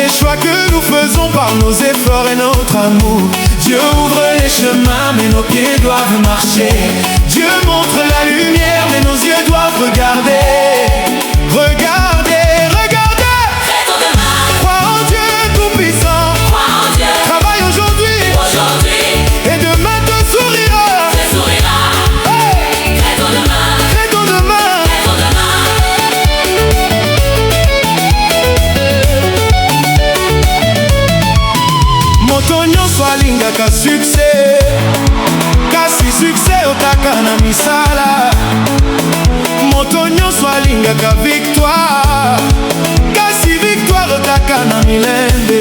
les choix que nous faisons par nos efforts et notre amour. Dieu ouvre les chemins, mais nos pieds doivent marcher. Dieu montre la lumière, mais nos yeux doivent regarder. Regardez, regardez. Traitons demain. Crois en Dieu tout-puissant. Crois en Dieu. Travaille aujourd'hui. Et demain te sourira. Te sourira. Hey. Traitons demain. Traitons demain. Traitons demain. Moto nyonso alingaka succès, kasi succès otaka na misala. Moto nyonso alingaka victoire, kasi victoire otaka na milembe.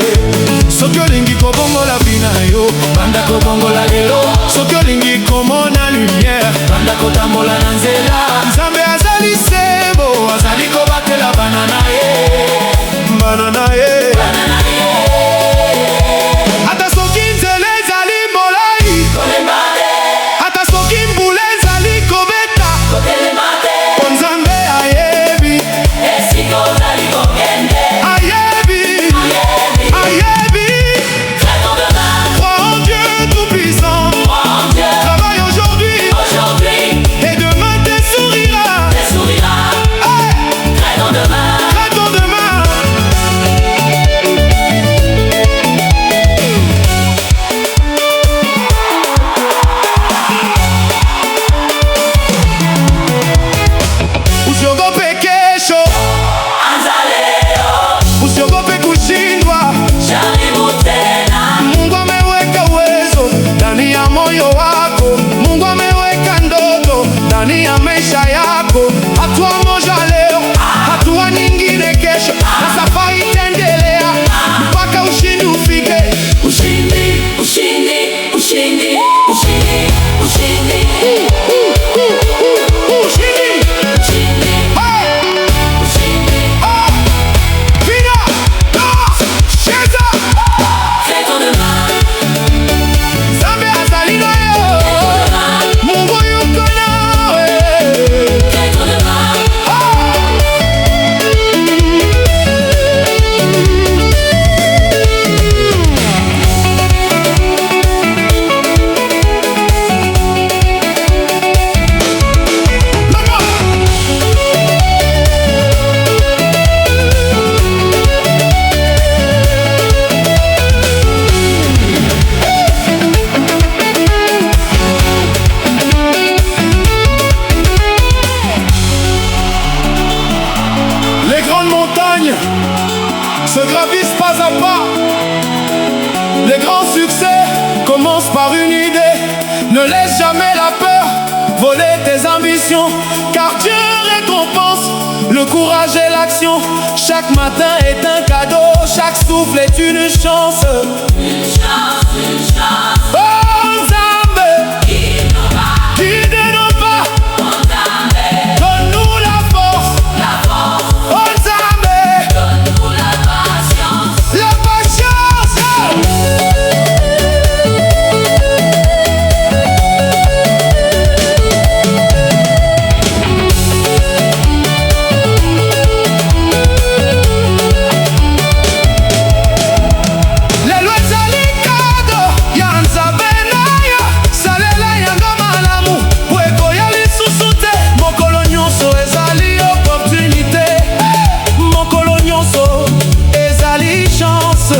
Soki olingi kobongola bina yo, banda kobongola lelo. Soki olingi komona lumière, banda kotambola na nzela. Nzambe azali sembo, azali kobatela bana na ye. Bana na ye. Se gravissent pas à pas. Les grands succès commencent par une idée. Ne laisse jamais la peur voler tes ambitions, car Dieu récompense le courage et l'action. Chaque matin est un cadeau, chaque souffle est une chance. Une chance, une chance. Oh Nzambe, guide nos pas. Donne-nous la force. Oh Nzambe, donne-nous la patience. la patience. Les lois zalikado ya Nzambe na yo, salela yango malamu po ekoya lisusu te. Mokolo nyonso ezali opportunité, mokolo nyonso ezali chance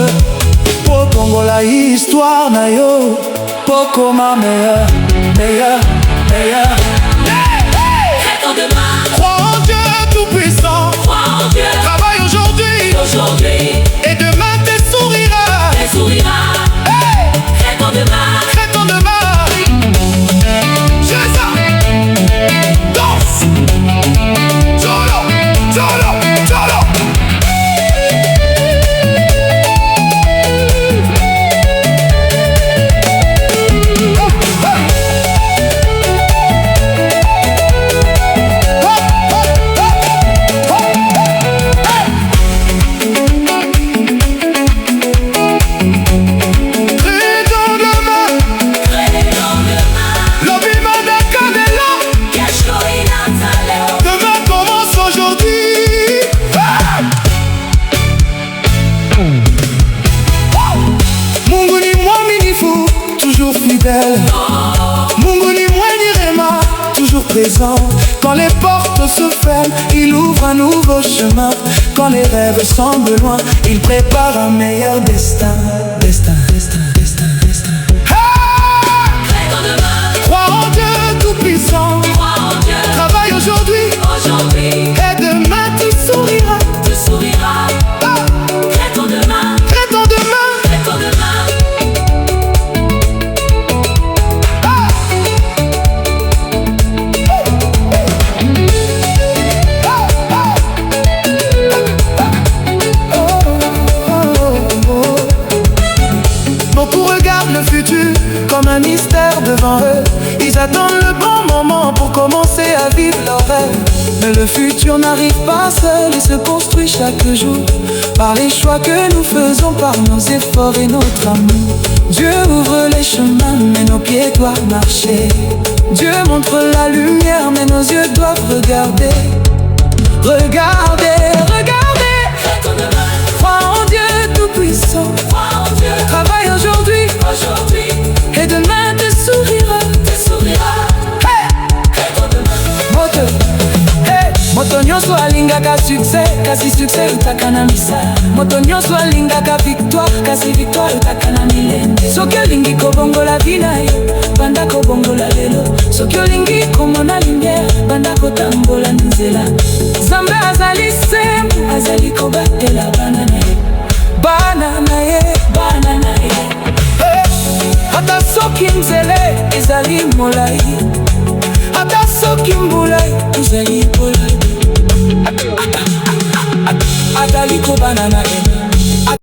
po bongola histoire na yo, po koma meilleur, meilleur, meilleur. Traitons demain. Crois en Dieu tout-puissant, Crois en Dieu. travaille aujourd'hui et demain te sourira. Te sourira. Hey! Traitons demain. Traitons demain. C'est ça. Danse. Solo, solo, solo. échelle. Mungu ni mwenye rema, toujours présent. Quand les portes se ferment, il ouvre un nouveau chemin. Quand les rêves semblent loin, il prépare un meilleur destin. Destin, destin, destin, destin. Créons demain. Crois en Dieu tout-puissant. Crois en Dieu. Travaille aujourd'hui. Aujourd'hui. Et demain tu souriras. Tu souriras. Crée ton demain. Crée ton demain. Crée ton demain. Beaucoup regardent le futur comme un mystère devant eux. Ils attendent le bon moment pour commencer à vivre leurs rêves. Mais le futur n'arrive pas seul, il se construit chaque jour par les choix que nous faisons, par nos efforts et notre amour. Dieu ouvre les chemins, mais nos pieds doivent marcher. Dieu montre la lumière, mais nos yeux doivent regarder. Regardez, regardez. Crée ton demain. Crois en Dieu tout-puissant. Crois en Dieu. Travaille aujourd'hui. Aujourd'hui. Et demain tu souriras. Tu souriras. Crée ton demain. Moto nyonso alingaka succès, kasi succès utaka na misala. Moto nyonso alingaka victoire, kasi victoire utaka na milende. Soki olingi kobongola vie na yo, banda kobongola lelo. Soki olingi komona lumière, banda kotambola nzela. Nzambe azali sembu, azali kobatela bana na ye. Bana na ye, bana na ye. Ata soki nzele ezali molai, ata soki mbula ezali polai, atali kobana na ye.